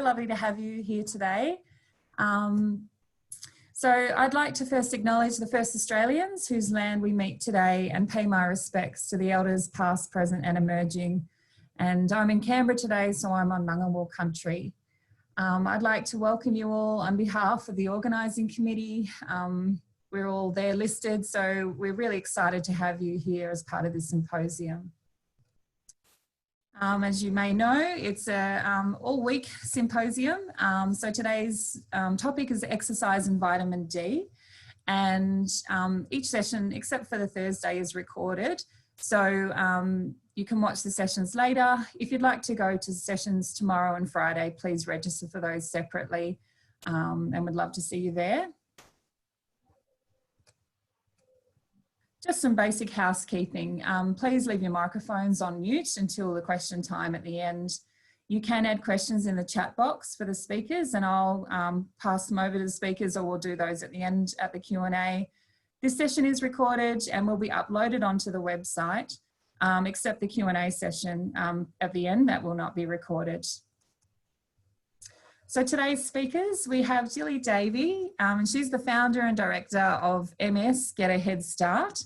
Lovely to have you here today. So I'd like to first acknowledge the first Australians whose land we meet today and pay my respects to the elders past, present and emerging. And I'm in Canberra today, so I'm on Ngunnawal country. I'd like to welcome you all on behalf of the organising committee. We're all there listed, so we're really excited to have you here as part of this symposium. As you may know, it's a all-week symposium. So today's topic is exercise and vitamin D. And each session, except for the Thursday, is recorded. So you can watch the sessions later. If you'd like to go to sessions tomorrow and Friday, please register for those separately. And we'd love to see you there. Just some basic housekeeping. Please leave your microphones on mute until the question time at the end. You can add questions in the chat box for the speakers and I'll pass them over to the speakers, or we'll do those at the end at the Q&A. This session is recorded and will be uploaded onto the website, except the Q&A session at the end, that will not be recorded. So today's speakers, we have Gilly Davy, and she's the founder and director of MS Get a Head Start.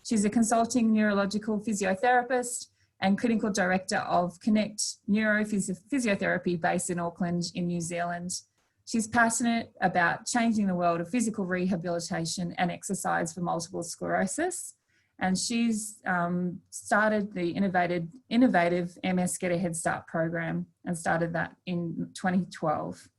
She's a consulting neurological physiotherapist and clinical director of Connect Neurophysiotherapy based in Auckland in New Zealand. She's passionate about changing the world of physical rehabilitation and exercise for multiple sclerosis. And she's started the innovative MS Get a Head Start program and started that in 2012.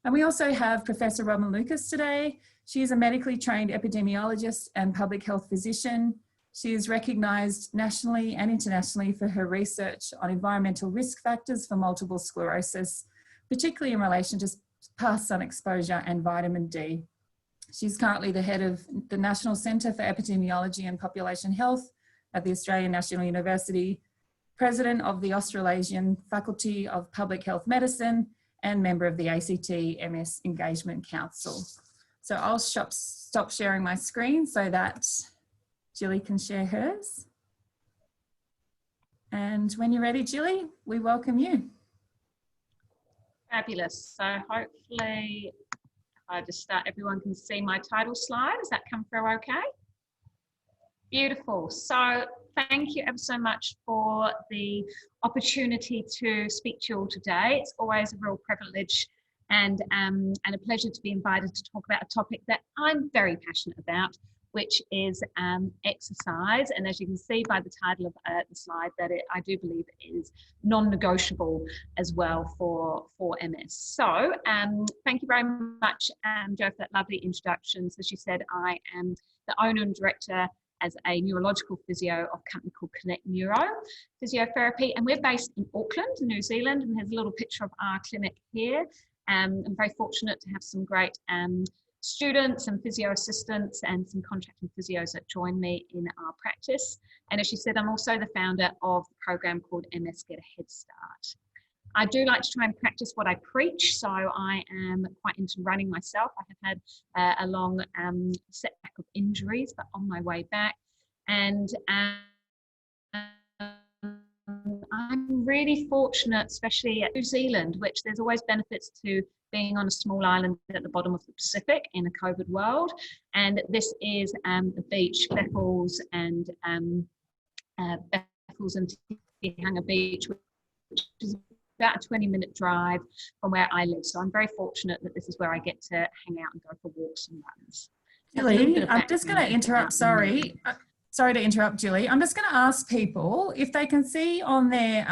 And we also have Professor Robyn today. She is a medically trained epidemiologist and public health physician. She is recognised nationally and internationally for her research on environmental risk factors for multiple sclerosis, particularly in relation to past sun exposure and vitamin D. She's currently the head of the National Centre for Epidemiology and Population Health at the Australian National University, president of the Australasian Faculty of Public Health Medicine, and member of the ACT MS Engagement Council. So I'll stop sharing my screen so that Gilly can share hers. And when you're ready, Gilly, we welcome you. Fabulous. So hopefully, I just start, everyone can see my title slide. Does that come through okay? Beautiful. So thank you ever so much for the opportunity to speak to you all today. It's always a real privilege and a pleasure to be invited to talk about a topic that I'm very passionate about, which is exercise. And as you can see by the title of the slide, that I do believe is non-negotiable as well for MS. So thank you very much, Jo, for that lovely introduction. So she said, I am the owner and director as a neurological physio of a company called Connect Neuro Physiotherapy. And we're based in Auckland, New Zealand, and there's a little picture of our clinic here. I'm very fortunate to have some great students and physio assistants and some contracting physios that join me in our practice. And as she said, I'm also the founder of the program called MS Get a Head Start. I do like to try and practice what I preach, so I am quite into running myself. I have had a long setback of injuries, but on my way back. And I'm really fortunate, especially at New Zealand, which there's always benefits to being on a small island at the bottom of the Pacific in a COVID world. And this is the beach, Beccles and Tihanga Beach, which is about a 20-minute drive from where I live. So I'm very fortunate that this is where I get to hang out and go for walks and runs. Gilly, I'm just going to interrupt, sorry to interrupt, Gilly. I'm just going to ask people if they can see on their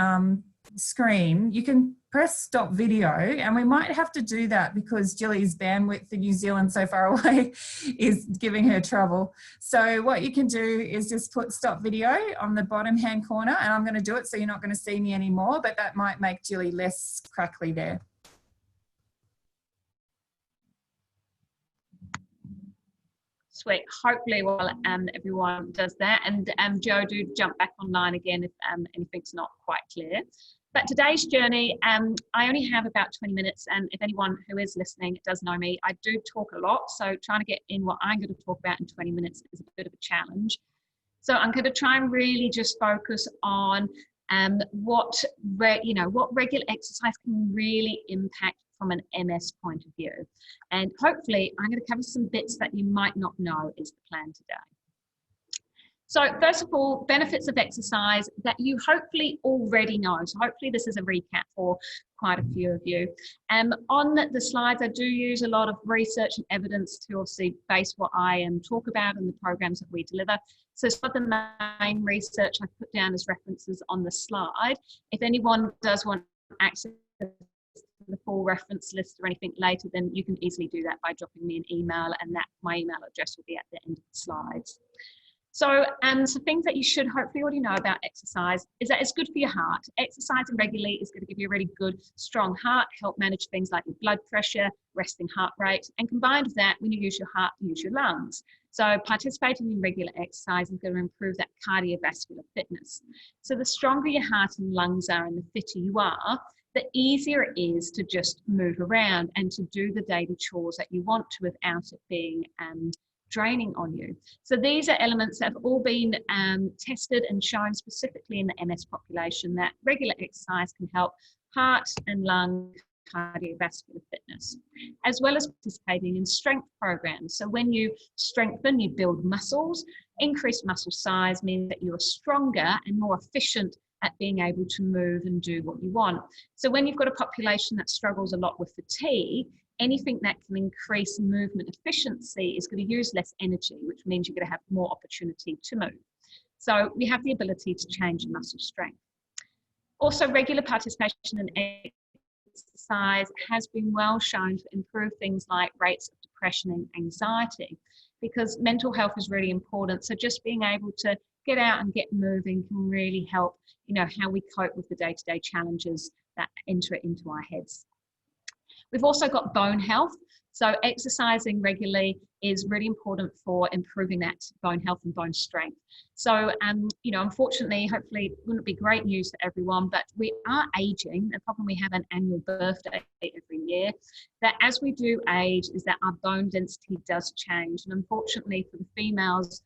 screen, you can press stop video, and we might have to do that because Gilly's bandwidth for New Zealand so far away is giving her trouble. So what you can do is just put stop video on the bottom hand corner, and I'm going to do it so you're not going to see me anymore, but that might make Gilly less crackly there. Sweet. Hopefully, well, everyone does that. And Jo, do jump back online again if anything's not quite clear. But today's journey, I only have about 20 minutes. And if anyone who is listening does know me, I do talk a lot. So trying to get in what I'm going to talk about in 20 minutes is a bit of a challenge. So I'm going to try and really just focus on what regular exercise can really impact from an MS point of view. And hopefully I'm going to cover some bits that you might not know is the plan today. So first of all, benefits of exercise that you hopefully already know. So hopefully this is a recap for quite a few of you. On the slides, I do use a lot of research and evidence to obviously base what I talk about and the programs that we deliver. So some of the main research I put down as references on the slide. If anyone does want access to the full reference list or anything later, then you can easily do that by dropping me an email, and my email address will be at the end of the slides. So, some things that you should hopefully already know about exercise is that it's good for your heart. Exercising regularly is going to give you a really good, strong heart, help manage things like your blood pressure, resting heart rate, and combined with that, when you use your heart, you use your lungs. So participating in regular exercise is going to improve that cardiovascular fitness. So the stronger your heart and lungs are and the fitter you are, the easier it is to just move around and to do the daily chores that you want to without it being draining on you. So these are elements that have all been tested and shown specifically in the MS population that regular exercise can help heart and lung cardiovascular fitness, as well as participating in strength programs. So when you strengthen, you build muscles. Increased muscle size means that you're stronger and more efficient at being able to move and do what you want. So when you've got a population that struggles a lot with fatigue, anything that can increase movement efficiency is going to use less energy, which means you're going to have more opportunity to move. So we have the ability to change muscle strength. Also, regular participation in exercise has been well shown to improve things like rates of depression and anxiety, because mental health is really important. So just being able to get out and get moving can really help, how we cope with the day-to-day challenges that enter into our heads. We've also got bone health. So exercising regularly is really important for improving that bone health and bone strength. So, unfortunately, hopefully it wouldn't be great news for everyone, but we are aging. The problem we have an annual birthday every year, that as we do age is that our bone density does change. And unfortunately for the females,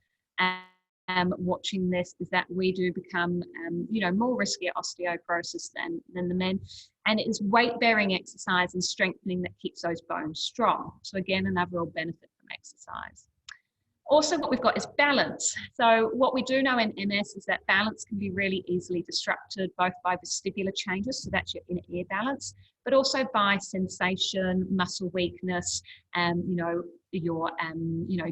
watching this is that we do become, more risky at osteoporosis than the men. And it is weight-bearing exercise and strengthening that keeps those bones strong. So again, another real benefit from exercise. Also, what we've got is balance. So what we do know in MS is that balance can be really easily disrupted, both by vestibular changes, so that's your inner ear balance, but also by sensation, muscle weakness,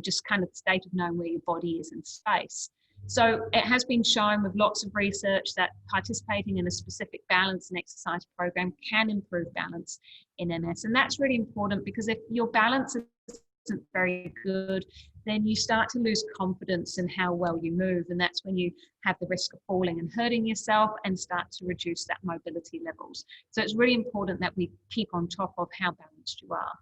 just kind of the state of knowing where your body is in space. So it has been shown with lots of research that participating in a specific balance and exercise program can improve balance in MS. And that's really important, because if your balance isn't very good, then you start to lose confidence in how well you move. And that's when you have the risk of falling and hurting yourself and start to reduce that mobility levels. So it's really important that we keep on top of how balanced you are.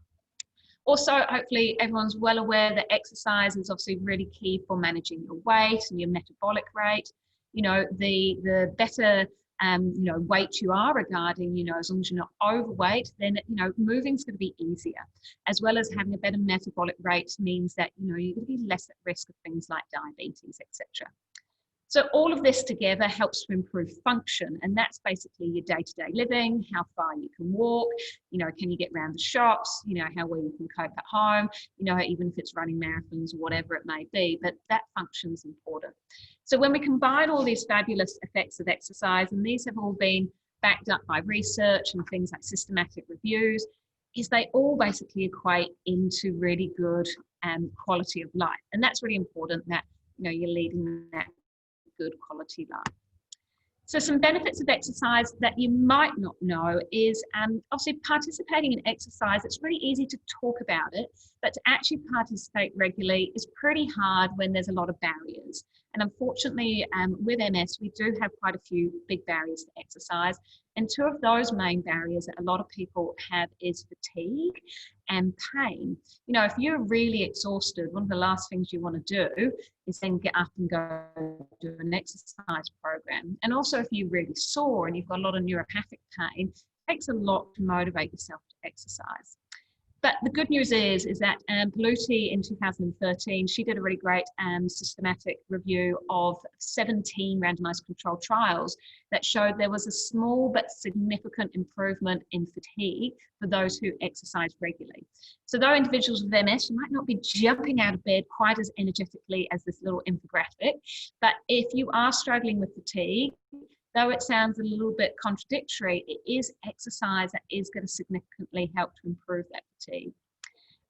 Also, hopefully everyone's well aware that exercise is obviously really key for managing your weight and your metabolic rate. The better weight you are regarding, as long as you're not overweight, then, moving's going to be easier, as well as having a better metabolic rate means that, you're going to be less at risk of things like diabetes, etc. So all of this together helps to improve function, and that's basically your day-to-day living, how far you can walk, can you get around the shops, how well you can cope at home, even if it's running marathons or whatever it may be, but that function is important. So when we combine all these fabulous effects of exercise, and these have all been backed up by research and things like systematic reviews, is they all basically equate into really good quality of life. And that's really important, that, you're leading that good quality life. So some benefits of exercise that you might not know is obviously participating in exercise. It's really easy to talk about it, but to actually participate regularly is pretty hard when there's a lot of barriers. And unfortunately, with MS, we do have quite a few big barriers to exercise. And two of those main barriers that a lot of people have is fatigue and pain. If you're really exhausted, one of the last things you want to do is then get up and go do an exercise program. And also if you're really sore and you've got a lot of neuropathic pain, it takes a lot to motivate yourself to exercise. But the good news is that Paluti in 2013, she did a really great systematic review of 17 randomized controlled trials that showed there was a small but significant improvement in fatigue for those who exercise regularly. So though individuals with MS might not be jumping out of bed quite as energetically as this little infographic, but if you are struggling with fatigue, though it sounds a little bit contradictory, it is exercise that is going to significantly help to improve that fatigue.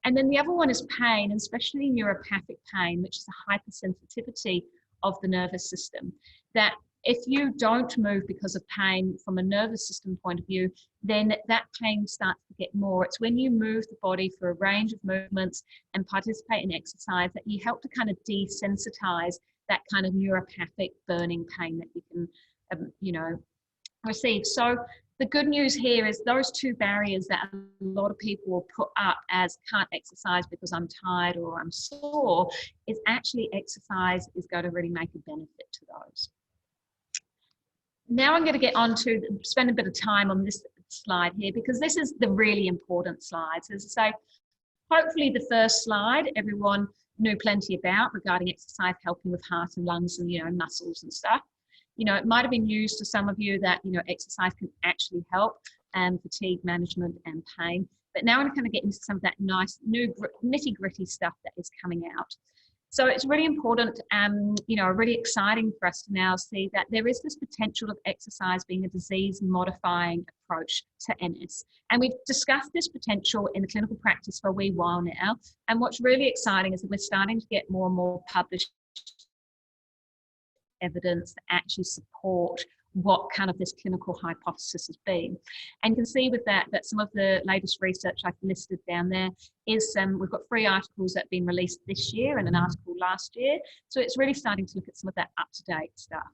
And then the other one is pain, and especially neuropathic pain, which is a hypersensitivity of the nervous system. That if you don't move because of pain from a nervous system point of view, then that pain starts to get more. It's when you move the body for a range of movements and participate in exercise that you help to kind of desensitize that kind of neuropathic burning pain that you can receive. So the good news here is those two barriers that a lot of people will put up as can't exercise because I'm tired or I'm sore, is actually exercise is going to really make a benefit to those. Now I'm going to get on to spend a bit of time on this slide here, because this is the really important slides. As I say, hopefully the first slide everyone knew plenty about regarding exercise helping with heart and lungs and muscles and stuff. It might have been news to some of you that, exercise can actually help fatigue management and pain. But now I'm going to kind of get into some of that nice new nitty gritty stuff that is coming out. So it's really important, really exciting for us to now see that there is this potential of exercise being a disease modifying approach to MS. And we've discussed this potential in the clinical practice for a wee while now. And what's really exciting is that we're starting to get more and more published evidence that actually support what kind of this clinical hypothesis has been. And you can see with that some of the latest research I've listed down there is we've got 3 articles that have been released this year and an article last year. So it's really starting to look at some of that up-to-date stuff.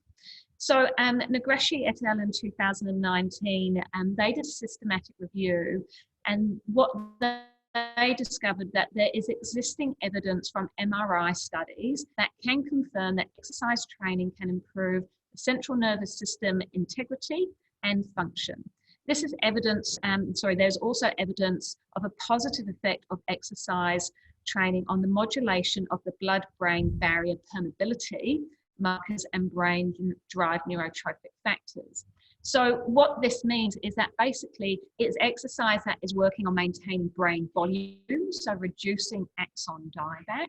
So Negresci et al. In 2019, they did a systematic review, and what they discovered that there is existing evidence from MRI studies that can confirm that exercise training can improve the central nervous system integrity and function. This is evidence, there's also evidence of a positive effect of exercise training on the modulation of the blood-brain barrier permeability markers and brain-derived neurotrophic factors. So what this means is that basically it's exercise that is working on maintaining brain volume, so reducing axon dieback,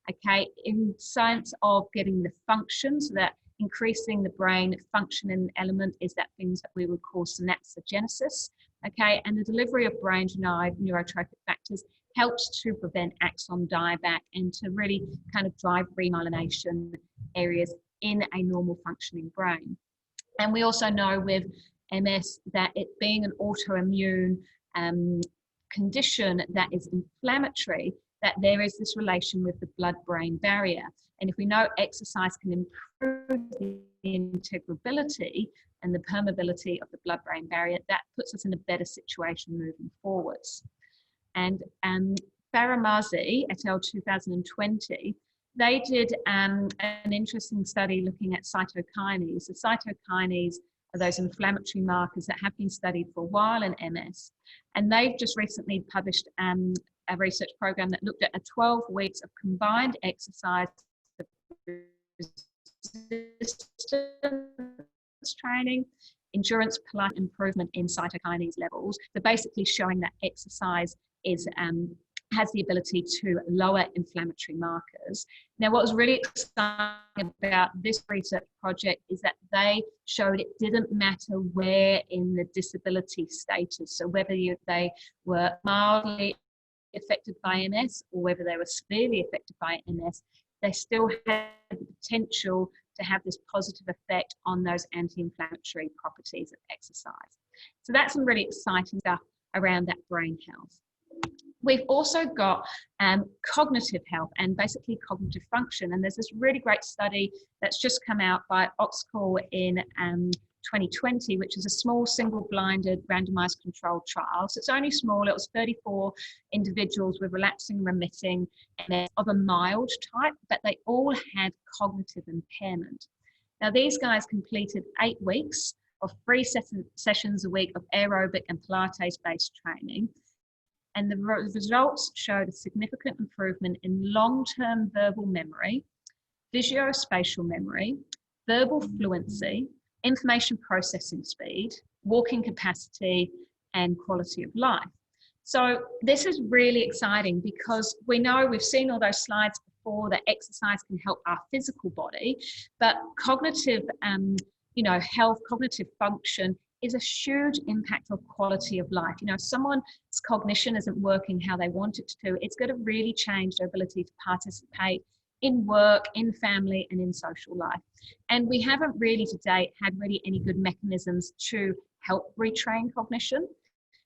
okay, in sense of getting the function, so that increasing the brain function element is that things that we would call synaptogenesis, okay, and the delivery of brain-derived neurotrophic factors helps to prevent axon dieback and to really kind of drive remyelination areas in a normal functioning brain. And we also know with MS that it being an autoimmune condition that is inflammatory, that there is this relation with the blood-brain barrier. And if we know exercise can improve the integrability and the permeability of the blood-brain barrier, that puts us in a better situation moving forwards. And Faramasi et al. 2020, they did an interesting study looking at cytokines. So cytokines are those inflammatory markers that have been studied for a while in MS. And they've just recently published a research program that looked at 12 weeks of combined exercise resistance training, endurance, plus improvement in cytokines levels. So basically showing that exercise is has the ability to lower inflammatory markers. Now, what was really exciting about this research project is that they showed it didn't matter where in the disability status, so whether they were mildly affected by MS or whether they were severely affected by MS, they still had the potential to have this positive effect on those anti-inflammatory properties of exercise. So that's some really exciting stuff around that brain health. We've also got cognitive health and basically cognitive function. And there's this really great study that's just come out by Oxcall in 2020, which is a small single-blinded randomized controlled trial. So it's only small. It was 34 individuals with relapsing remitting MS of a mild type, but they all had cognitive impairment. Now, these guys completed 8 weeks of 3 sessions a week of aerobic and Pilates-based training. And the results showed a significant improvement in long-term verbal memory, visuospatial memory, verbal fluency, information processing speed, walking capacity, and quality of life. So this is really exciting because we know, we've seen all those slides before, that exercise can help our physical body, but cognitive, health, cognitive function is a huge impact on quality of life. You know, if someone's cognition isn't working how they want it to, it's going to really change their ability to participate in work, in family, and in social life. And we haven't really to date had really any good mechanisms to help retrain cognition.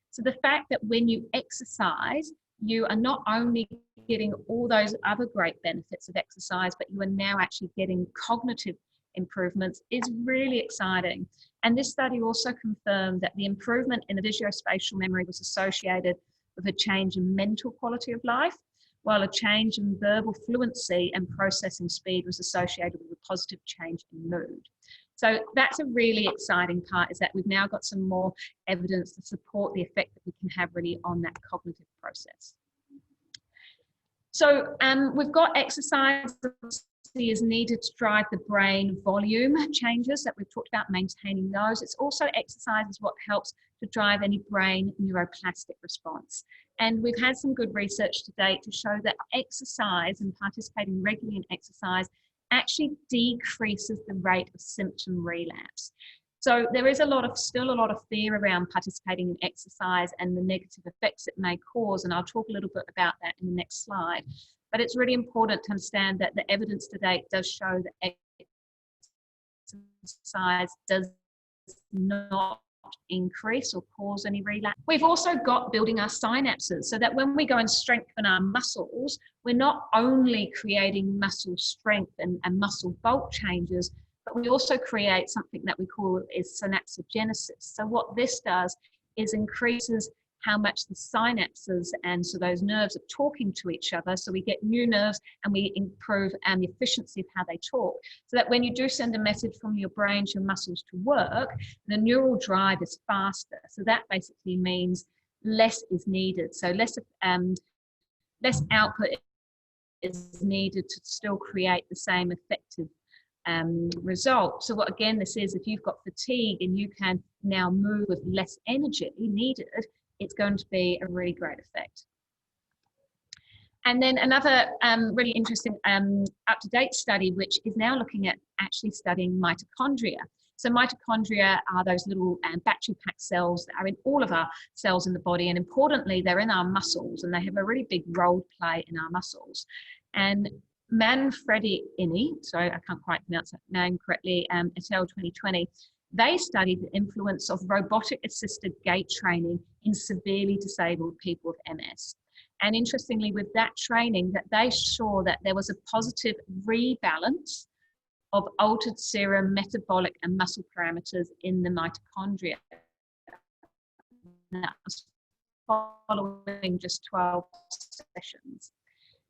So the fact that when you exercise, you are not only getting all those other great benefits of exercise, but you are now actually getting cognitive improvements is really exciting. And this study also confirmed that the improvement in the visuospatial memory was associated with a change in mental quality of life, while a change in verbal fluency and processing speed was associated with a positive change in mood. So that's a really exciting part, is that we've now got some more evidence to support the effect that we can have really on that cognitive process. So we've got exercise is needed to drive the brain volume changes that we've talked about, maintaining those. It's also exercise is what helps to drive any brain neuroplastic response. And we've had some good research to date to show that exercise and participating regularly in exercise actually decreases the rate of symptom relapse. So there is still a lot of fear around participating in exercise and the negative effects it may cause. And I'll talk a little bit about that in the next slide. But it's really important to understand that the evidence to date does show that exercise does not increase or cause any relapse. We've also got building our synapses, so that when we go and strengthen our muscles, we're not only creating muscle strength and muscle bulk changes, but we also create something that we call is synaptogenesis. So what this does is increases how much the synapses, and so those nerves are talking to each other. So we get new nerves and we improve the efficiency of how they talk. So that when you do send a message from your brain to your muscles to work, the neural drive is faster. So that basically means less is needed. So less output is needed to still create the same effective result. So what again this is, if you've got fatigue and you can now move with less energy needed, it's going to be a really great effect. And then another really interesting up-to-date study, which is now looking at actually studying mitochondria. So mitochondria are those little battery pack cells that are in all of our cells in the body, and importantly, they're in our muscles, and they have a really big role to play in our muscles. And Manfredini, sorry, I can't quite pronounce that name correctly, et al. 2020, they studied the influence of robotic-assisted gait training in severely disabled people with MS. And interestingly, with that training, that they saw that there was a positive rebalance of altered serum, metabolic, and muscle parameters in the mitochondria. And that was following just 12 sessions.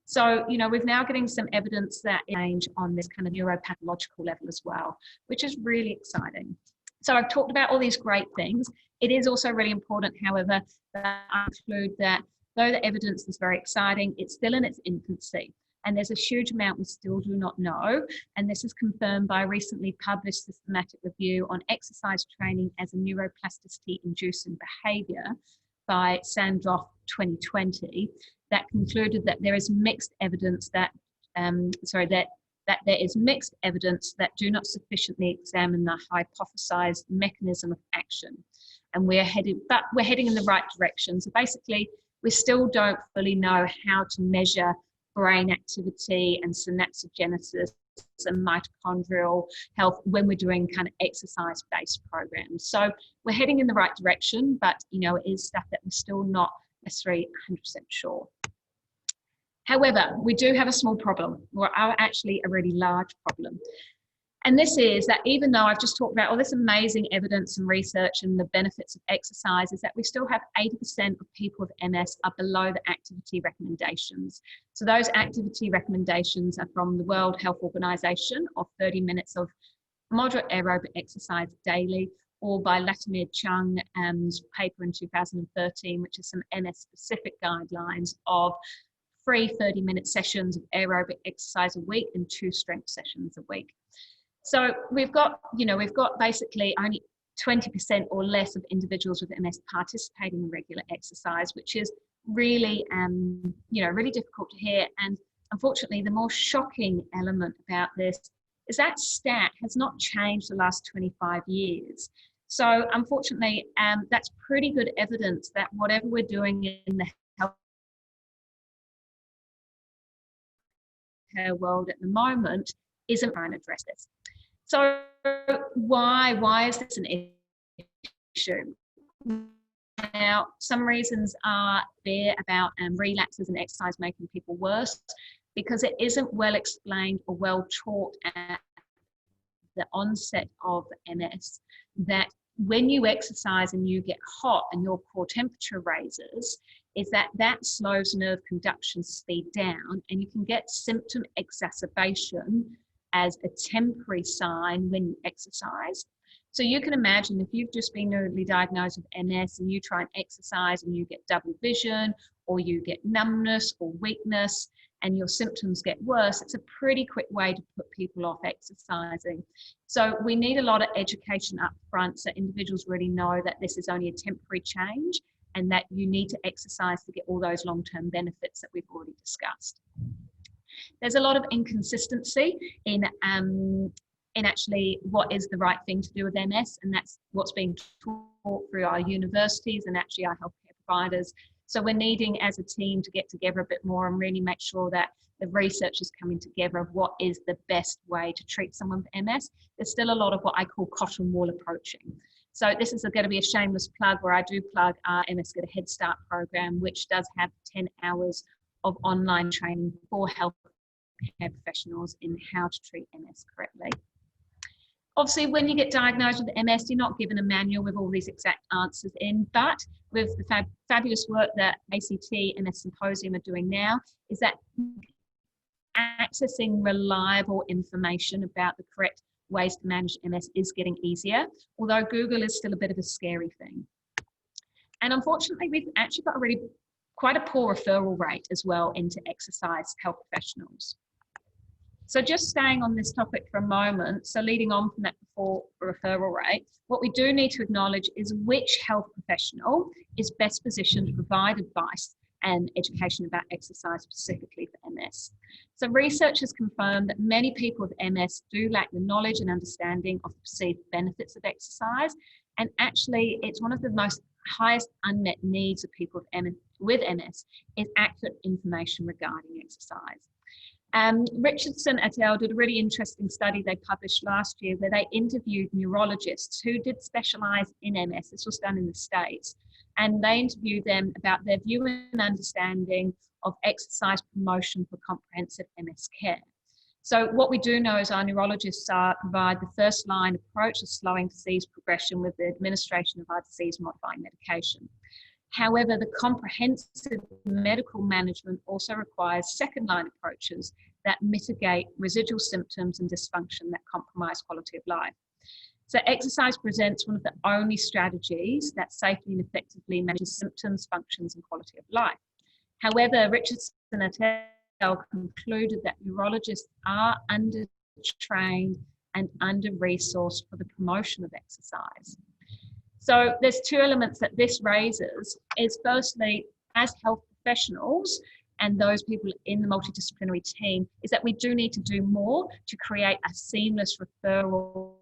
So, you know, we're now getting some evidence that change on this kind of neuropathological level as well, which is really exciting. So I've talked about all these great things. It is also really important, however, that I include that though the evidence is very exciting, it's still in its infancy. And there's a huge amount we still do not know. And this is confirmed by a recently published systematic review on exercise training as a neuroplasticity inducing behavior by Sandroff 2020, that concluded that there is mixed evidence that there is mixed evidence that do not sufficiently examine the hypothesized mechanism of action. And we're heading in the right direction. So basically, we still don't fully know how to measure brain activity and synaptogenesis and mitochondrial health when we're doing kind of exercise-based programs. So we're heading in the right direction, but you know, it is stuff that we're still not necessarily 100% sure. However, we do have a small problem, or actually a really large problem. And this is that even though I've just talked about all this amazing evidence and research and the benefits of exercise, is that we still have 80% of people with MS are below the activity recommendations. So those activity recommendations are from the World Health Organization of 30 minutes of moderate aerobic exercise daily, or by Latimer Chung's paper in 2013, which is some MS-specific guidelines of 3 30-minute sessions of aerobic exercise a week and 2 strength sessions a week. So we've got basically only 20% or less of individuals with MS participating in regular exercise, which is really, really difficult to hear. And unfortunately, the more shocking element about this is that stat has not changed the last 25 years. So unfortunately, that's pretty good evidence that whatever we're doing in the healthcare world at the moment isn't trying to address this. So why is this an issue? Now, some reasons are there about relapses and exercise making people worse, because it isn't well explained or well taught at the onset of MS that when you exercise and you get hot and your core temperature raises, is that slows nerve conduction speed down, and you can get symptom exacerbation as a temporary sign when you exercise. So you can imagine if you've just been newly diagnosed with MS and you try and exercise and you get double vision, or you get numbness or weakness and your symptoms get worse, it's a pretty quick way to put people off exercising. So we need a lot of education up front so individuals really know that this is only a temporary change and that you need to exercise to get all those long-term benefits that we've already discussed. There's a lot of inconsistency in actually what is the right thing to do with MS, and that's what's being taught through our universities and actually our healthcare providers. So we're needing as a team to get together a bit more and really make sure that the research is coming together of what is the best way to treat someone with MS. There's still a lot of what I call cotton wool approaching. So this is going to be a shameless plug where I do plug our MS Get a Head Start program, which does have 10 hours of online training for healthcare professionals in how to treat MS correctly. Obviously, when you get diagnosed with MS, you're not given a manual with all these exact answers in, but with the fabulous work that ACT and MS Symposium are doing now, is that accessing reliable information about the correct ways to manage MS is getting easier, although Google is still a bit of a scary thing. And unfortunately, we've actually got quite a poor referral rate as well into exercise health professionals. So just staying on this topic for a moment, so leading on from that poor referral rate, what we do need to acknowledge is which health professional is best positioned to provide advice and education about exercise specifically for MS. So research has confirmed that many people with MS do lack the knowledge and understanding of the perceived benefits of exercise. And actually, it's one of the most highest unmet needs of people with MS is accurate information regarding exercise. Richardson et al. Did a really interesting study they published last year where they interviewed neurologists who did specialize in MS. This was done in the States. And they interviewed them about their view and understanding of exercise promotion for comprehensive MS care. So what we do know is our neurologists provide the first line approach of slowing disease progression with the administration of our disease modifying medication. However, the comprehensive medical management also requires second line approaches that mitigate residual symptoms and dysfunction that compromise quality of life. So exercise presents one of the only strategies that safely and effectively manages symptoms, functions, and quality of life. However, Richardson et al. Concluded that neurologists are undertrained and under-resourced for the promotion of exercise. So there's two elements that this raises is firstly, as health professionals and those people in the multidisciplinary team, is that we do need to do more to create a seamless referral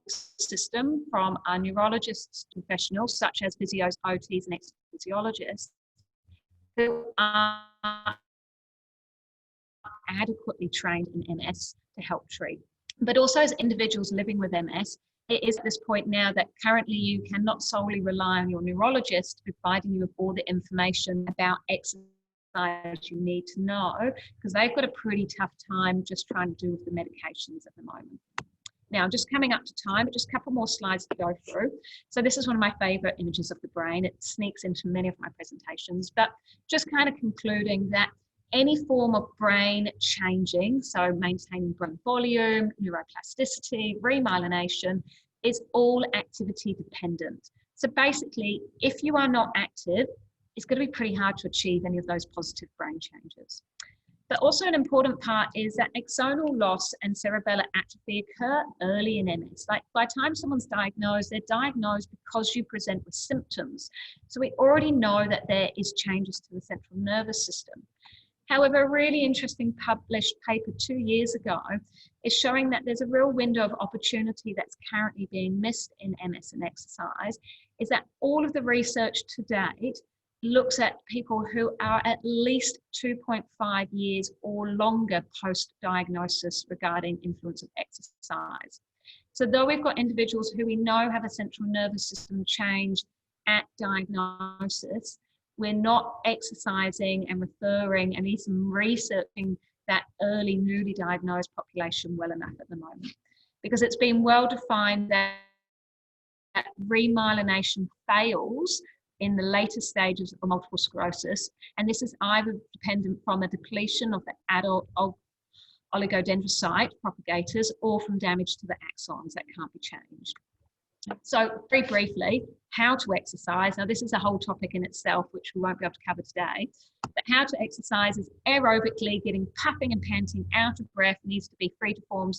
system from our neurologists to professionals such as physios, OTs and ex-physiologists who are adequately trained in MS to help treat. But also as individuals living with MS, it is at this point now that currently you cannot solely rely on your neurologist providing you with all the information about exercise you need to know, because they've got a pretty tough time just trying to do with the medications at the moment. Now, just coming up to time, but just a couple more slides to go through. So this is one of my favorite images of the brain. It sneaks into many of my presentations, but just kind of concluding that any form of brain changing, so maintaining brain volume, neuroplasticity, remyelination, is all activity dependent. So basically, if you are not active, it's going to be pretty hard to achieve any of those positive brain changes. But also an important part is that axonal loss and cerebellar atrophy occur early in MS. Like by the time someone's diagnosed, they're diagnosed because you present with symptoms. So we already know that there is changes to the central nervous system. However, a really interesting published paper 2 years ago is showing that there's a real window of opportunity that's currently being missed in MS and exercise, is that all of the research to date looks at people who are at least 2.5 years or longer post-diagnosis regarding influence of exercise. So though we've got individuals who we know have a central nervous system change at diagnosis, we're not exercising and referring and even researching that early newly diagnosed population well enough at the moment. Because it's been well defined that remyelination fails in the later stages of multiple sclerosis, and this is either dependent from a depletion of the adult oligodendrocyte propagators or from damage to the axons that can't be changed. So very briefly, how to exercise. Now this is a whole topic in itself, which we won't be able to cover today, but how to exercise is aerobically getting puffing and panting out of breath, needs to be 3 to 4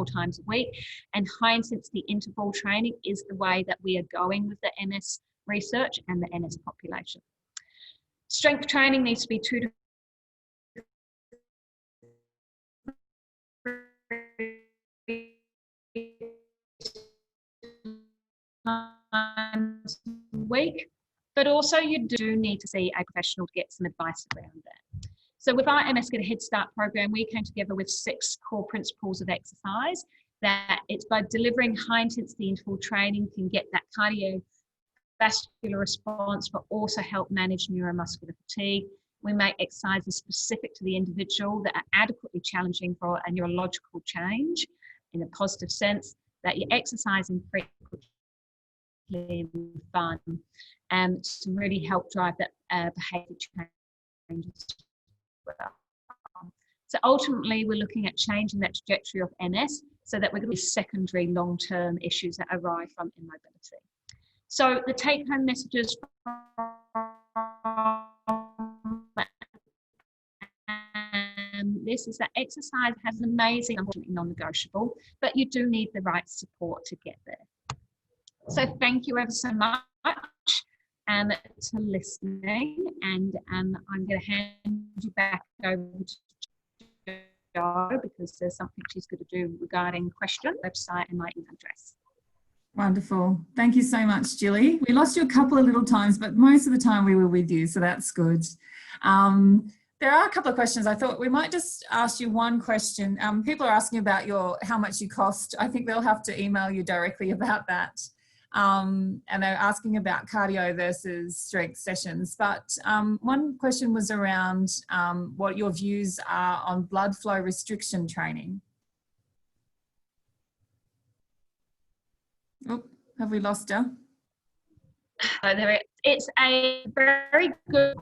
times a week, and high intensity interval training is the way that we are going with the MS research and the MS population. Strength training needs to be 2 to 3 times a week, but also you do need to see a professional to get some advice around that. So with our MS Get a Head Start program, we came together with 6 core principles of exercise, that it's by delivering high intensity interval training can get that cardiovascular response, but also help manage neuromuscular fatigue. We make exercises specific to the individual that are adequately challenging for a neurological change in a positive sense, that you're exercising frequently and fun, and to really help drive that behavior changes. So ultimately, we're looking at changing that trajectory of MS so that we're going to be secondary long-term issues that arise from immobility. So the take-home messages from this is that exercise has an amazing, unfortunately non-negotiable, but you do need the right support to get there. So thank you ever so much to listening, and I'm going to hand you back over to Jo because there's something she's going to do regarding question, website, and my email address. Wonderful. Thank you so much, Gilly. We lost you a couple of little times, but most of the time we were with you, so that's good. There are a couple of questions. I thought we might just ask you one question. People are asking about how much you cost. I think they'll have to email you directly about that. And they're asking about cardio versus strength sessions. But one question was around what your views are on blood flow restriction training. Oh, have we lost her? It's a very good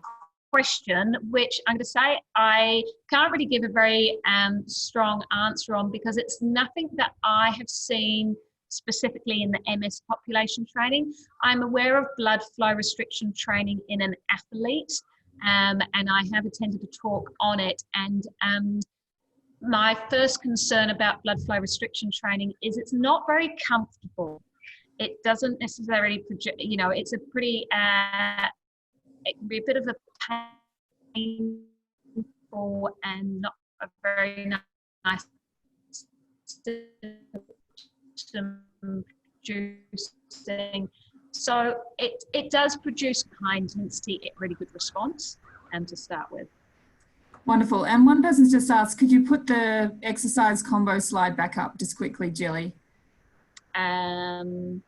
question, which I'm going to say I can't really give a very strong answer on, because it's nothing that I have seen specifically in the MS population training. I'm aware of blood flow restriction training in an athlete, and I have attended a talk on it. And my first concern about blood flow restriction training is it's not very comfortable. It doesn't necessarily, it's a pretty, it can be a bit of a painful and not a very nice system producing. So it does produce high intensity, really good response to start with. Wonderful. And one person's just asked, could you put the exercise combo slide back up just quickly, Gilly? In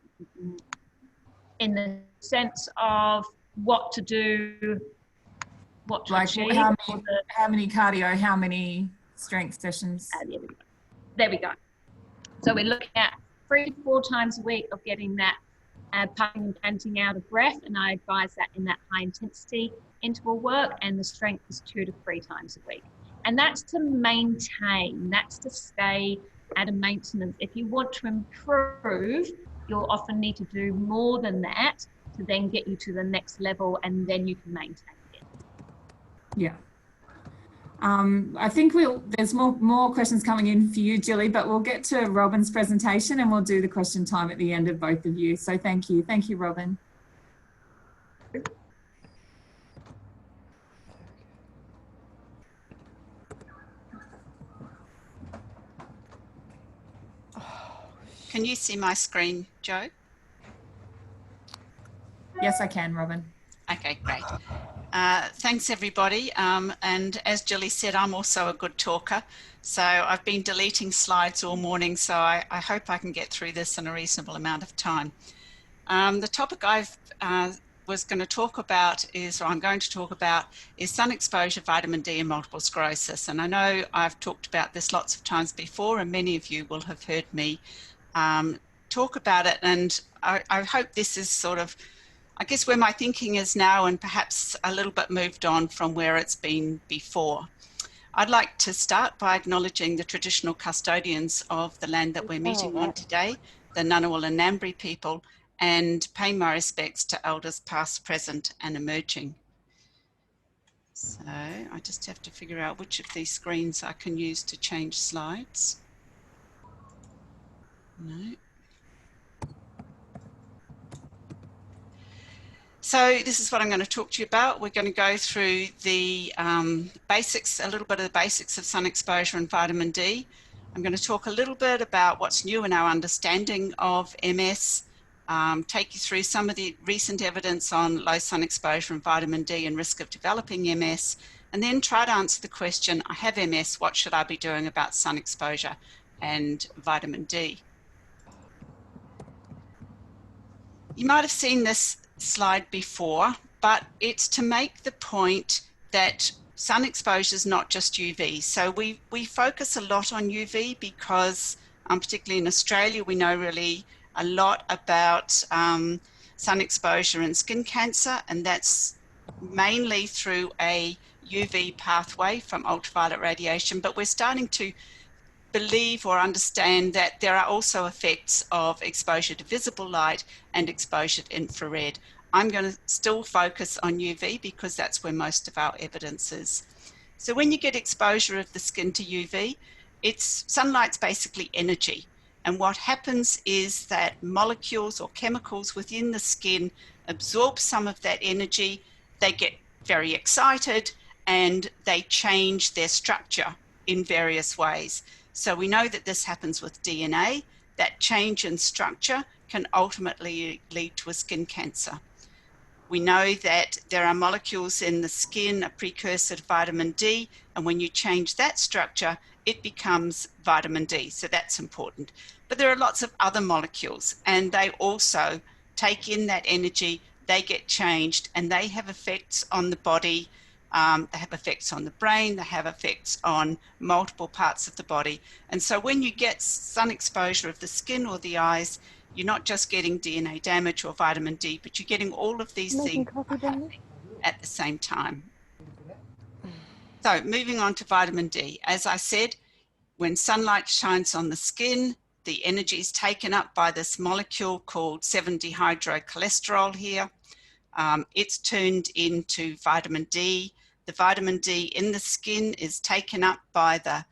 the sense of what to do, what to achieve. How many cardio, how many strength sessions? There we go. So we're looking at 3 to 4 times a week of getting that puffing and panting out of breath, and I advise that in that high intensity interval work, and the strength is 2 to 3 times a week. And that's to maintain, that's to stay at a maintenance. If you want to improve, you'll often need to do more than that to then get you to the next level, and then you can maintain it. Yeah. I think there's more questions coming in for you, Gilly, but we'll get to Robyn's presentation and we'll do the question time at the end of both of you. So thank you. Thank you, Robyn. Can you see my screen, Jo? Yes, I can, Robyn. Okay, great. Thanks, everybody. And as Gilly said, I'm also a good talker. So I've been deleting slides all morning, so I hope I can get through this in a reasonable amount of time. The topic I'm going to talk about is sun exposure, vitamin D, and multiple sclerosis. And I know I've talked about this lots of times before, and many of you will have heard me talk about it. And I hope this is sort of, I guess, where my thinking is now, and perhaps a little bit moved on from where it's been before. I'd like to start by acknowledging the traditional custodians of the land that we're meeting on today, the Ngunnawal and Ngambri people, and pay my respects to elders past, present, and emerging. So I just have to figure out which of these screens I can use to change slides. No. So this is what I'm going to talk to you about. We're going to go through the basics, a little bit of the basics of sun exposure and vitamin D. I'm going to talk a little bit about what's new in our understanding of MS, take you through some of the recent evidence on low sun exposure and vitamin D and risk of developing MS, and then try to answer the question, I have MS, what should I be doing about sun exposure and vitamin D? You might have seen this slide before, but it's to make the point that sun exposure is not just UV. So we focus a lot on UV because, particularly in Australia, we know really a lot about sun exposure and skin cancer, and that's mainly through a UV pathway from ultraviolet radiation. But we're starting to believe or understand that there are also effects of exposure to visible light and exposure to infrared. I'm going to still focus on UV because that's where most of our evidence is. So when you get exposure of the skin to UV, sunlight's basically energy. And what happens is that molecules or chemicals within the skin absorb some of that energy, they get very excited, and they change their structure in various ways. So we know that this happens with DNA. That change in structure can ultimately lead to a skin cancer. We know that there are molecules in the skin, a precursor to vitamin D, and when you change that structure, it becomes vitamin D. So that's important. But there are lots of other molecules, and they also take in that energy, they get changed, and they have effects on the body. They have effects on the brain, they have effects on multiple parts of the body. And so when you get sun exposure of the skin or the eyes, you're not just getting DNA damage or vitamin D, but you're getting all of these things at the same time. So moving on to vitamin D. As I said, when sunlight shines on the skin, the energy is taken up by this molecule called 7-dehydrocholesterol here. It's turned into vitamin D. The vitamin D in the skin is taken up by the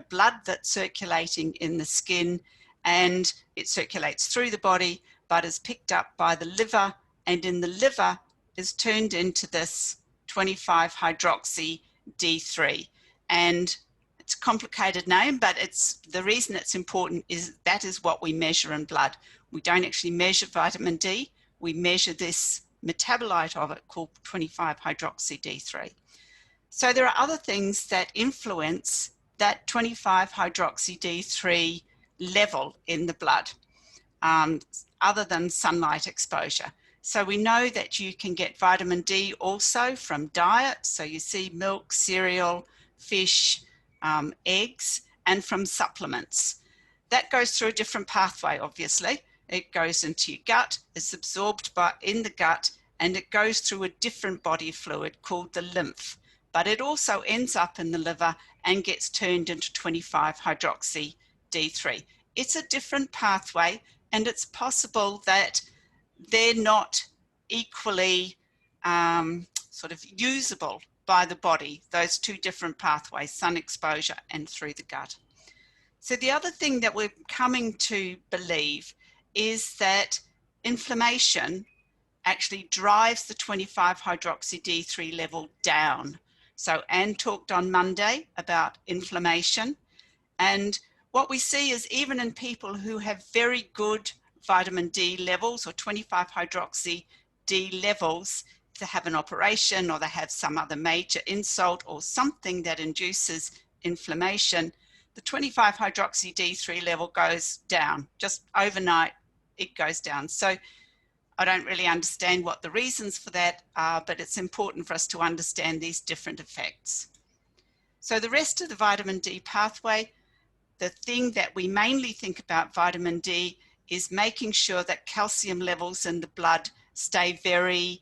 blood that's circulating in the skin, and it circulates through the body, but is picked up by the liver, and in the liver is turned into this 25-hydroxy D3. And it's a complicated name, but the reason it's important is that is what we measure in blood. We don't actually measure vitamin D, we measure this metabolite of it called 25-hydroxy D3. So there are other things that influence that 25-hydroxy D3 level in the blood, other than sunlight exposure. So we know that you can get vitamin D also from diet. So you see milk, cereal, fish, eggs, and from supplements. That goes through a different pathway, obviously. It goes into your gut, it's absorbed in the gut, and it goes through a different body fluid called the lymph. But it also ends up in the liver and gets turned into 25-hydroxy D3. It's a different pathway, and it's possible that they're not equally sort of usable by the body, those two different pathways, sun exposure and through the gut. So the other thing that we're coming to believe is that inflammation actually drives the 25-hydroxy D3 level down. So Anne talked on Monday about inflammation, and what we see is even in people who have very good vitamin D levels or 25-hydroxy D levels, if they have an operation or they have some other major insult or something that induces inflammation, the 25-hydroxy D3 level goes down. Just overnight, it goes down. So I don't really understand what the reasons for that are, but it's important for us to understand these different effects. So the rest of the vitamin D pathway, the thing that we mainly think about vitamin D is making sure that calcium levels in the blood stay very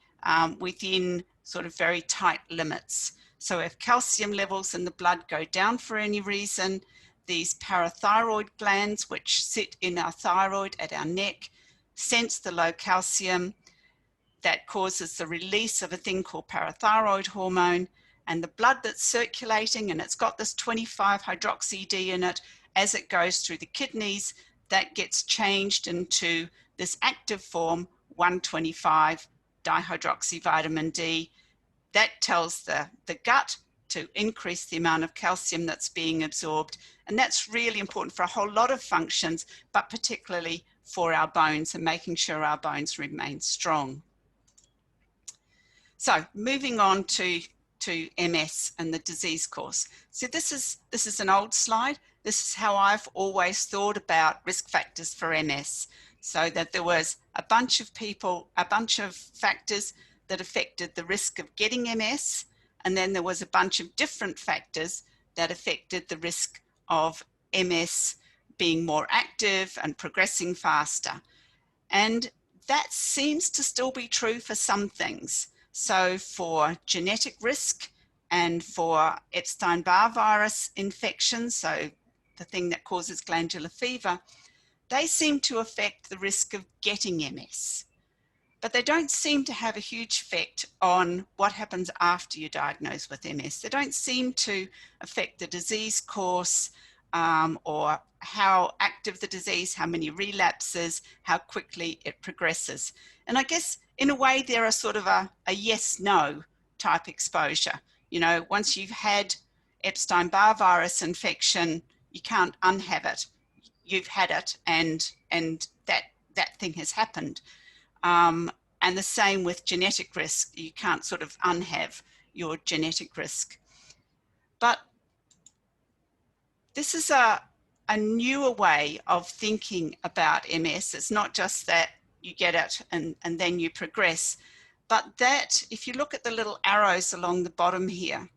within sort of very tight limits. So if calcium levels in the blood go down for any reason, these parathyroid glands, which sit in our thyroid at our neck, sense the low calcium. That causes the release of a thing called parathyroid hormone, and the blood that's circulating, and it's got this 25-hydroxy-D in it, as it goes through the kidneys, that gets changed into this active form, 125-dihydroxy vitamin D. That tells the gut to increase the amount of calcium that's being absorbed. And that's really important for a whole lot of functions, but particularly for our bones and making sure our bones remain strong. So moving on to MS and the disease course. So this is an old slide. This is how I've always thought about risk factors for MS. So that there was a bunch of people, a bunch of factors that affected the risk of getting MS, and then there was a bunch of different factors that affected the risk of MS being more active and progressing faster. And that seems to still be true for some things. So for genetic risk and for Epstein-Barr virus infections, so the thing that causes glandular fever, they seem to affect the risk of getting MS. But they don't seem to have a huge effect on what happens after you're diagnosed with MS. They don't seem to affect the disease course or how active the disease, how many relapses, how quickly it progresses. And I guess in a way they're a sort of a yes-no type exposure. You know, once you've had Epstein-Barr virus infection, you can't unhave it. You've had it, and that thing has happened. And the same with genetic risk. You can't sort of unhave your genetic risk. But this is a newer way of thinking about MS. It's not just that you get it and then you progress, but that if you look at the little arrows along the bottom here,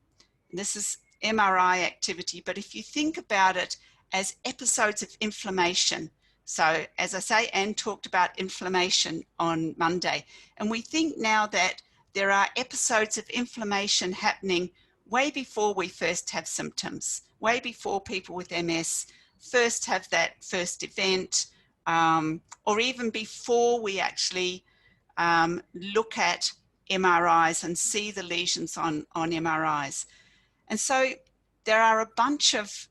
this is MRI activity, but if you think about it as episodes of inflammation. So as I say, Anne talked about inflammation on Monday, and we think now that there are episodes of inflammation happening way before we first have symptoms, way before people with MS first have that first event, or even before we actually look at MRIs and see the lesions on MRIs. And so there are a bunch of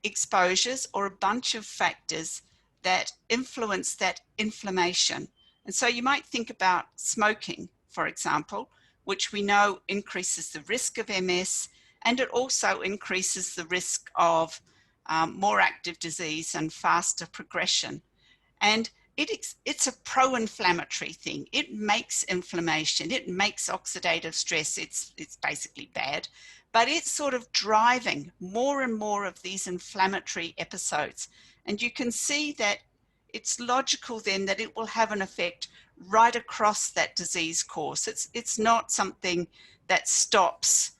exposures or a bunch of factors that influence that inflammation. And so you might think about smoking, for example, which we know increases the risk of MS, and it also increases the risk of more active disease and faster progression. And it's a pro-inflammatory thing. It makes inflammation, it makes oxidative stress. It's basically bad, but it's sort of driving more and more of these inflammatory episodes. And you can see that it's logical then that it will have an effect right across that disease course. It's not something that stops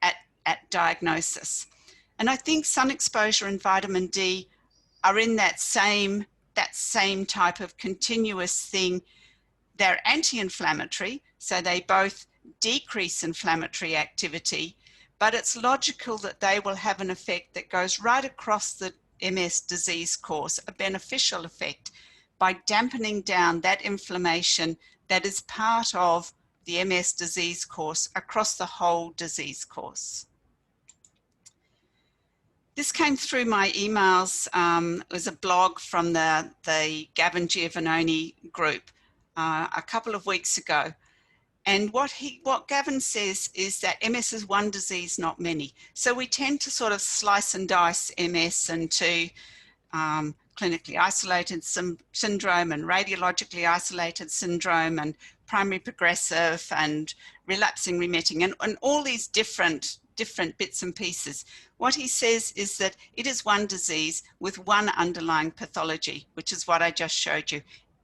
at diagnosis. And I think sun exposure and vitamin D are in that same type of continuous thing. They're anti-inflammatory, so they both decrease inflammatory activity, but it's logical that they will have an effect that goes right across the MS disease course a beneficial effect by dampening down that inflammation that is part of the MS disease course across the whole disease course. This came through my emails. It was a blog from the Gavin Giovannoni group a couple of weeks ago. And what Gavin says is that MS is one disease, not many. So we tend to sort of slice and dice MS into clinically isolated syndrome and radiologically isolated syndrome and primary progressive and relapsing remitting and all these different bits and pieces. What he says is that it is one disease with one underlying pathology, which is what I just showed you.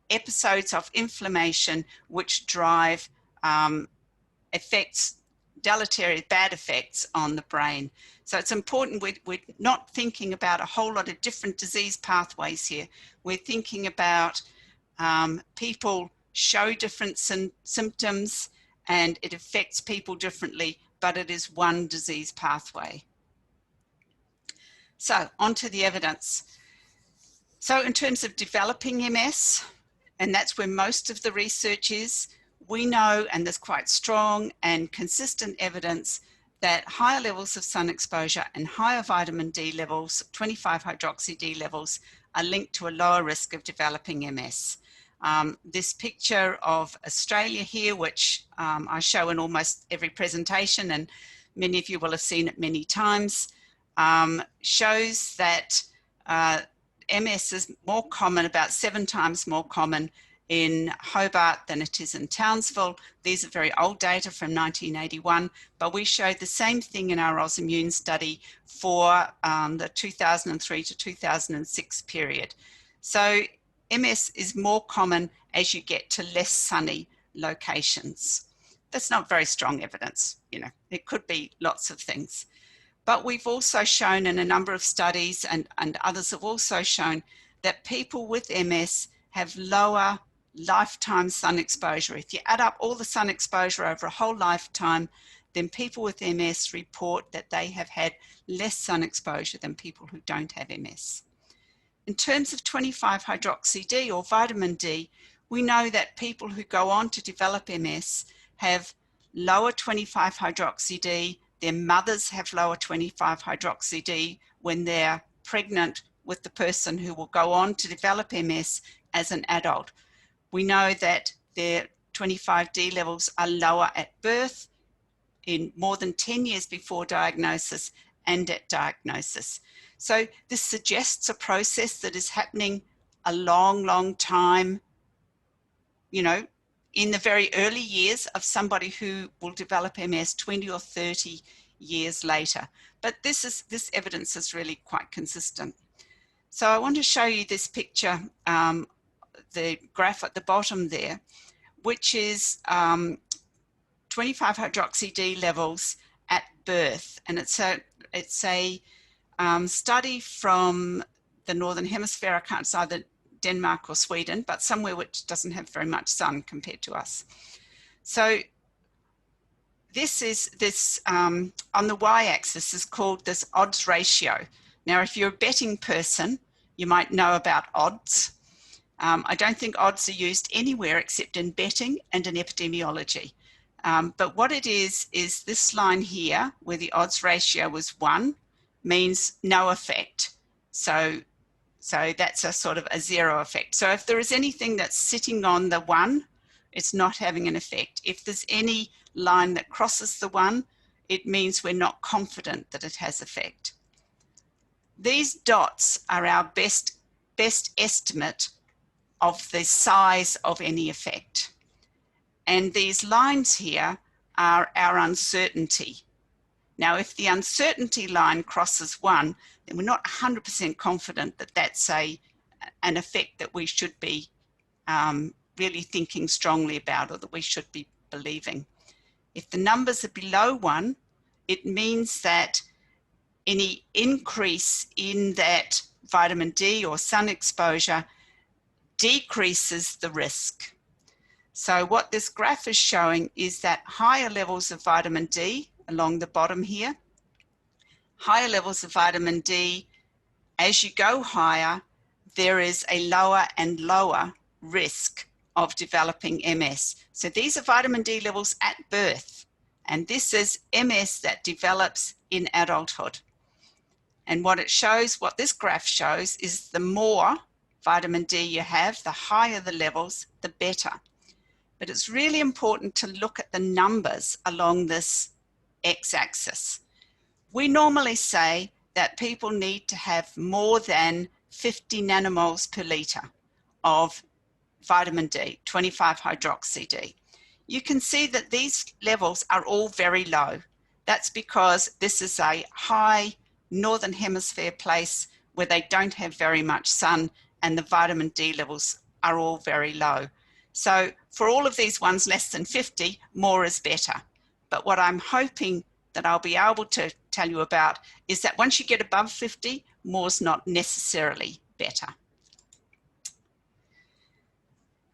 Episodes of inflammation which drive effects, deleterious bad effects on the brain. So it's important we're not thinking about a whole lot of different disease pathways here. We're thinking about people show different symptoms and it affects people differently, but it is one disease pathway. So on to the evidence. So in terms of developing MS, and that's where most of the research is, we know, and there's quite strong and consistent evidence that higher levels of sun exposure and higher vitamin D levels, 25-hydroxy-D levels, are linked to a lower risk of developing MS. This picture of Australia here, which I show in almost every presentation, and many of you will have seen it many times, shows that MS is more common, about 7 times more common in Hobart than it is in Townsville. These are very old data from 1981, but we showed the same thing in our Osimmune study for the 2003 to 2006 period. So MS is more common as you get to less sunny locations. That's not very strong evidence, you know, it could be lots of things. But we've also shown in a number of studies, and others have also shown, that people with MS have lower lifetime sun exposure. If you add up all the sun exposure over a whole lifetime, then people with MS report that they have had less sun exposure than people who don't have MS. In terms of 25-hydroxy-D or vitamin D, we know that people who go on to develop MS have lower 25-hydroxy-D. Their mothers have lower 25-hydroxy-D when they're pregnant with the person who will go on to develop MS as an adult. We know that their 25D levels are lower at birth, in more than 10 years before diagnosis, and at diagnosis. So this suggests a process that is happening a long, long time, you know, in the very early years of somebody who will develop MS 20 or 30 years later. But this evidence is really quite consistent. So I want to show you this picture, the graph at the bottom there, which is 25-hydroxy-D levels at birth. And it's a study from the Northern Hemisphere. I can't say either Denmark or Sweden, but somewhere which doesn't have very much sun compared to us. So this on the y-axis is called this odds ratio. Now, if you're a betting person, you might know about odds. I don't think odds are used anywhere except in betting and in epidemiology. But what it is this line here, where the odds ratio was 1, means no effect. So that's a sort of a 0 effect. So if there is anything that's sitting on the 1, it's not having an effect. If there's any line that crosses the 1, it means we're not confident that it has effect. These dots are our best estimate of the size of any effect. And these lines here are our uncertainty. Now, if the uncertainty line crosses 1, then we're not 100% confident that that's an effect that we should be really thinking strongly about, or that we should be believing. If the numbers are below 1, it means that any increase in that vitamin D or sun exposure decreases the risk. So what this graph is showing is that higher levels of vitamin D along the bottom here, higher levels of vitamin D as you go higher, there is a lower and lower risk of developing MS. So these are vitamin D levels at birth, and this is MS that develops in adulthood. And what it shows, what this graph shows, is the more vitamin D you have, the higher the levels, the better. But it's really important to look at the numbers along this x-axis. We normally say that people need to have more than 50 nanomoles per litre of vitamin D, 25-hydroxy-D. You can see that these levels are all very low. That's because this is a high northern hemisphere place where they don't have very much sun, and the vitamin D levels are all very low. So for all of these ones less than 50, more is better. But what I'm hoping that I'll be able to tell you about is that once you get above 50, more's not necessarily better.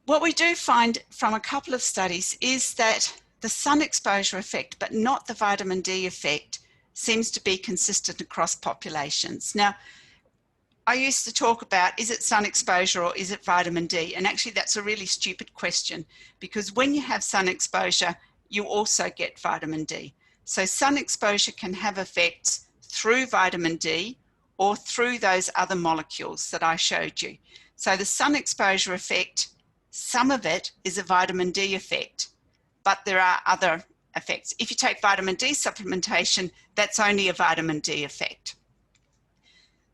What we do find from a couple of studies is that the sun exposure effect, but not the vitamin D effect, seems to be consistent across populations. Now, I used to talk about, is it sun exposure or is it vitamin D? And actually that's a really stupid question, because when you have sun exposure, you also get vitamin D. So sun exposure can have effects through vitamin D or through those other molecules that I showed you. So the sun exposure effect, some of it is a vitamin D effect, but there are other effects. If you take vitamin D supplementation, that's only a vitamin D effect.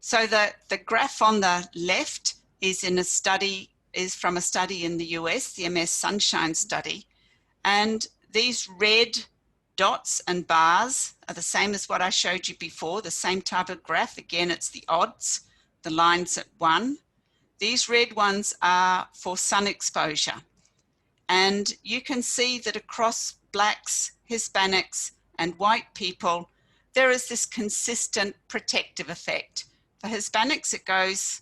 So the graph on the left is from a study in the US, the MS Sunshine study. And these red dots and bars are the same as what I showed you before, the same type of graph. Again, it's the odds, the lines at 1. These red ones are for sun exposure. And you can see that across blacks, Hispanics, and white people, there is this consistent protective effect. For Hispanics,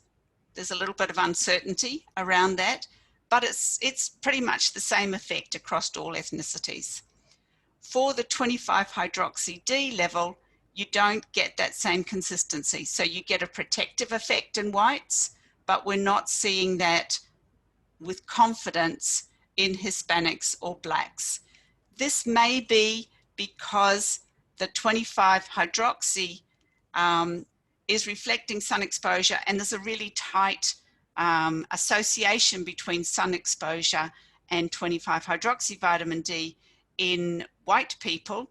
there's a little bit of uncertainty around that, but it's pretty much the same effect across all ethnicities. For the 25-hydroxy-D level, you don't get that same consistency. So you get a protective effect in whites, but we're not seeing that with confidence in Hispanics or blacks. This may be because the 25-hydroxy is reflecting sun exposure, and there's a really tight association between sun exposure and 25-hydroxy vitamin D in white people,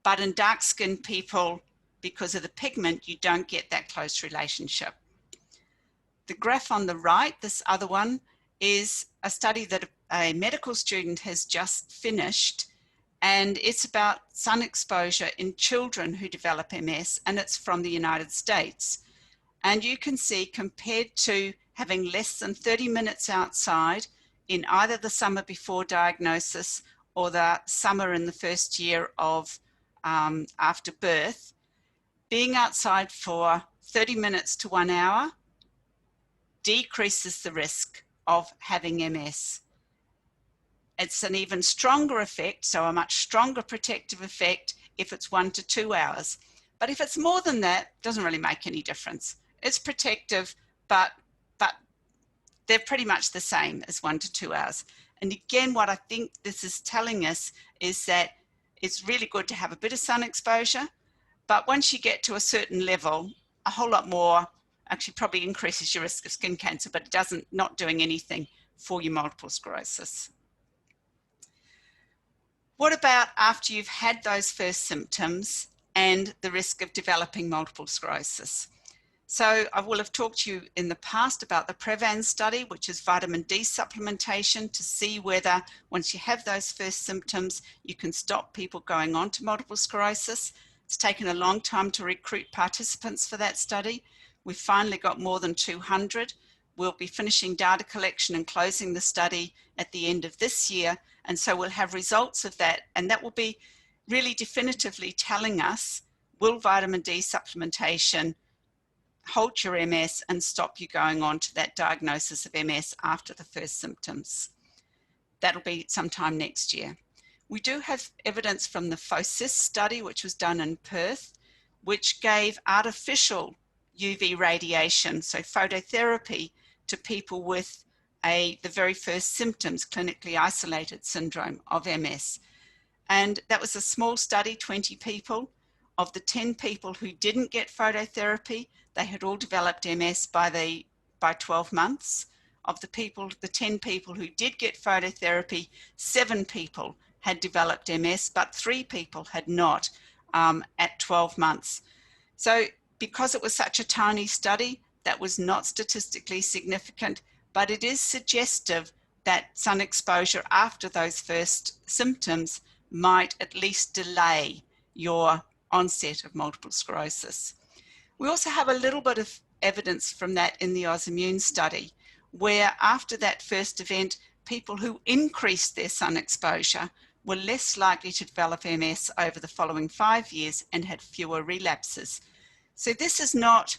but in dark-skinned people, because of the pigment, you don't get that close relationship. The graph on the right, this other one, is a study that a medical student has just finished, and it's about sun exposure in children who develop MS, and it's from the United States. And you can see, compared to having less than 30 minutes outside in either the summer before diagnosis or the summer in the first year of after birth, being outside for 30 minutes to 1 hour decreases the risk of having MS. It's an even stronger effect, so a much stronger protective effect if it's 1 to 2 hours. But if it's more than that, it doesn't really make any difference. It's protective, but they're pretty much the same as 1 to 2 hours. And again, what I think this is telling us is that it's really good to have a bit of sun exposure, but once you get to a certain level, a whole lot more actually probably increases your risk of skin cancer, but it doesn't, not doing anything for your multiple sclerosis. What about after you've had those first symptoms and the risk of developing multiple sclerosis? So I will have talked to you in the past about the PREVAN study, which is vitamin D supplementation to see whether once you have those first symptoms, you can stop people going on to multiple sclerosis. It's taken a long time to recruit participants for that study. We've finally got more than 200. We'll be finishing data collection and closing the study at the end of this year. And so we'll have results of that. And that will be really definitively telling us, will vitamin D supplementation halt your MS and stop you going on to that diagnosis of MS after the first symptoms? That'll be sometime next year. We do have evidence from the FOCIS study, which was done in Perth, which gave artificial UV radiation, so phototherapy, to people with the very first symptoms, clinically isolated syndrome of MS. And that was a small study, 20 people. Of the 10 people who didn't get phototherapy, they had all developed MS by 12 months. Of the 10 people who did get phototherapy, 7 people had developed MS, but 3 people had not at 12 months. So because it was such a tiny study, that was not statistically significant, but it is suggestive that sun exposure after those first symptoms might at least delay your onset of multiple sclerosis. We also have a little bit of evidence from that in the Osimmune study, where after that first event, people who increased their sun exposure were less likely to develop MS over the following 5 years and had fewer relapses. So this is not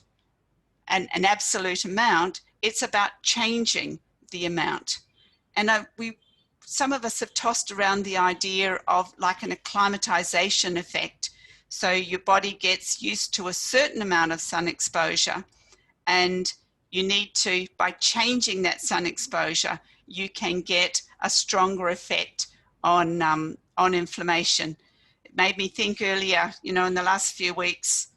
an absolute amount, it's about changing the amount. And some of us have tossed around the idea of like an acclimatization effect. So your body gets used to a certain amount of sun exposure, and you need to, by changing that sun exposure, you can get a stronger effect on inflammation. It made me think earlier, you know, in the last few weeks,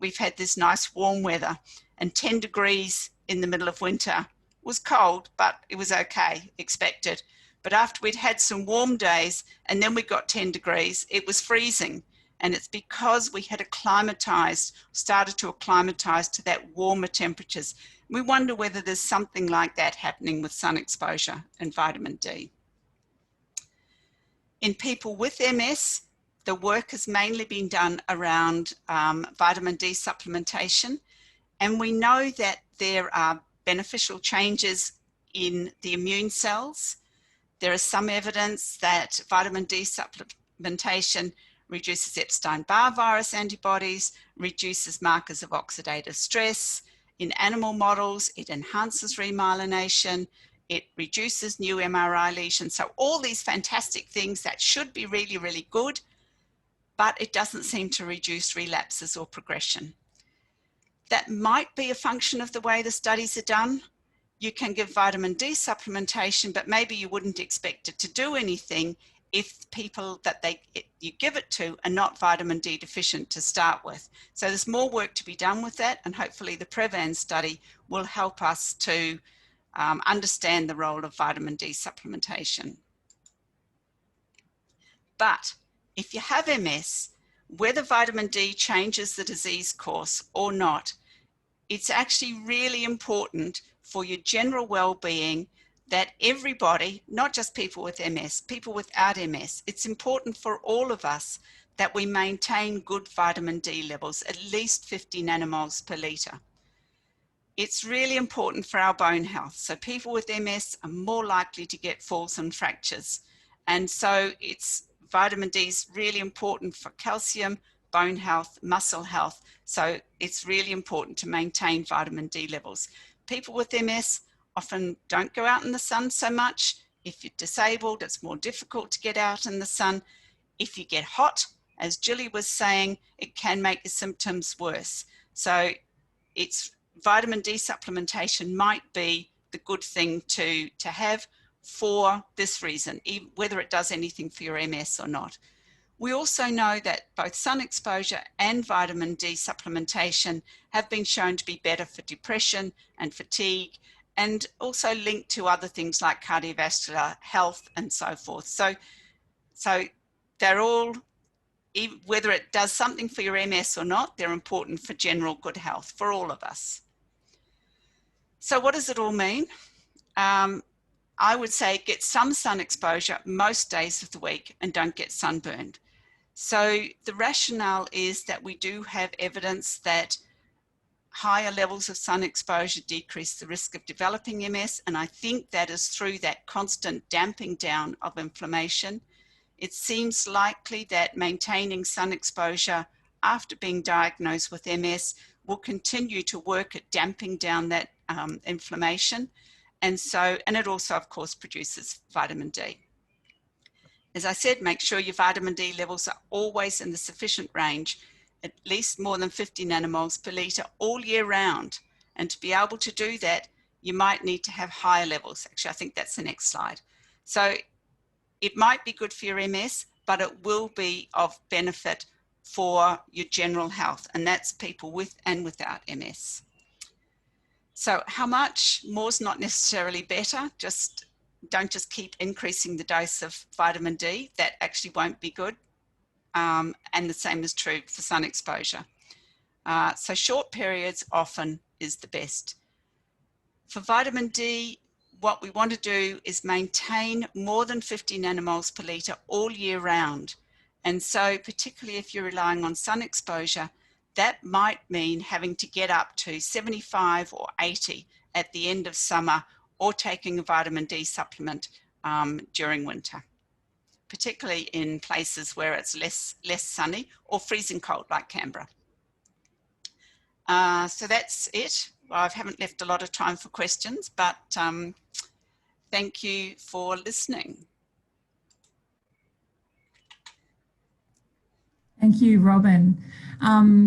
we've had this nice warm weather, and 10 degrees in the middle of winter was cold, but it was okay, expected. But after we'd had some warm days and then we got 10 degrees, it was freezing. And it's because we had started to acclimatize to that warmer temperatures. We wonder whether there's something like that happening with sun exposure and vitamin D. In people with MS, the work has mainly been done around vitamin D supplementation. And we know that there are beneficial changes in the immune cells. There is some evidence that vitamin D supplementation reduces Epstein-Barr virus antibodies, reduces markers of oxidative stress. In animal models, it enhances remyelination, it reduces new MRI lesions. So all these fantastic things that should be really, really good, but it doesn't seem to reduce relapses or progression. That might be a function of the way the studies are done. You can give vitamin D supplementation, but maybe you wouldn't expect it to do anything if people that you give it to are not vitamin D deficient to start with. So there's more work to be done with that, and hopefully the Prevan study will help us to understand the role of vitamin D supplementation. But if you have MS, whether vitamin D changes the disease course or not, it's actually really important for your general well-being that everybody, not just people with MS, people without MS, it's important for all of us that we maintain good vitamin D levels, at least 50 nanomoles per litre. It's really important for our bone health. So people with MS are more likely to get falls and fractures. And so vitamin D is really important for calcium, bone health, muscle health. So it's really important to maintain vitamin D levels. People with MS often don't go out in the sun so much. If you're disabled, it's more difficult to get out in the sun. If you get hot, as Gilly was saying, it can make the symptoms worse. So vitamin D supplementation might be the good thing to have for this reason, whether it does anything for your MS or not. We also know that both sun exposure and vitamin D supplementation have been shown to be better for depression and fatigue, and also linked to other things like cardiovascular health and so forth. So they're all, whether it does something for your MS or not, they're important for general good health for all of us. So what does it all mean? I would say get some sun exposure most days of the week and don't get sunburned. So the rationale is that we do have evidence that higher levels of sun exposure decrease the risk of developing MS, and I think that is through that constant damping down of inflammation. It seems likely that maintaining sun exposure after being diagnosed with MS will continue to work at damping down that inflammation. And it also, of course, produces vitamin D. As I said, make sure your vitamin D levels are always in the sufficient range. at least more than 50 nanomoles per litre all year round. And to be able to do that, you might need to have higher levels. Actually, I think that's the next slide. So it might be good for your MS, but it will be of benefit for your general health, and that's people with and without MS. So how much? More's not necessarily better. Don't just keep increasing the dose of vitamin D. That actually won't be good. And the same is true for sun exposure. So short periods often is the best. For vitamin D, what we want to do is maintain more than 50 nanomoles per litre all year round. And so particularly if you're relying on sun exposure, that might mean having to get up to 75 or 80 at the end of summer, or taking a vitamin D supplement during winter, particularly in places where it's less sunny or freezing cold like Canberra. So that's it. Well, I haven't left a lot of time for questions, but thank you for listening. Thank you, Robyn.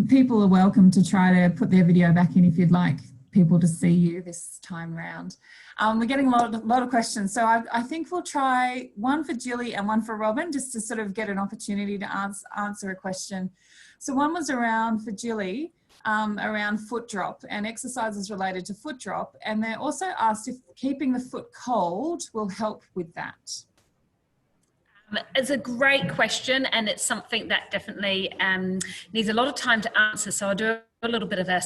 People are welcome to try to put their video back in if you'd like people to see you this time round. We're getting a lot of questions, so I think we'll try one for Gilly and one for Robyn, just to sort of get an opportunity to answer a question. So one was for Gilly, around foot drop and exercises related to foot drop, and they also asked if keeping the foot cold will help with that. It's a great question, and it's something that definitely needs a lot of time to answer. So I'll do a little bit of a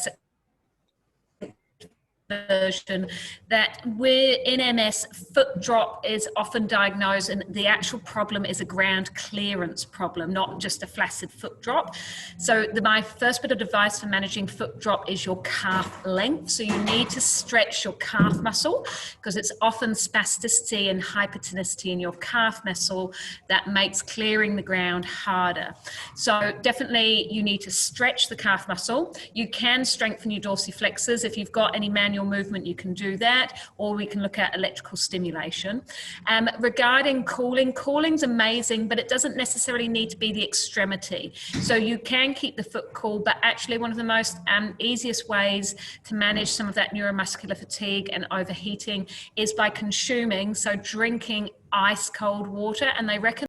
version that we're in MS, foot drop is often diagnosed, and the actual problem is a ground clearance problem, not just a flaccid foot drop. So my first bit of advice for managing foot drop is your calf length. So you need to stretch your calf muscle, because it's often spasticity and hypertonicity in your calf muscle that makes clearing the ground harder. So definitely you need to stretch the calf muscle. You can strengthen your dorsiflexors. If you've got any manual movement, you can do that, or we can look at electrical stimulation. Regarding cooling's amazing, but it doesn't necessarily need to be the extremity. So you can keep the foot cool, but actually one of the most easiest ways to manage some of that neuromuscular fatigue and overheating is by consuming, so drinking ice cold water, and they recommend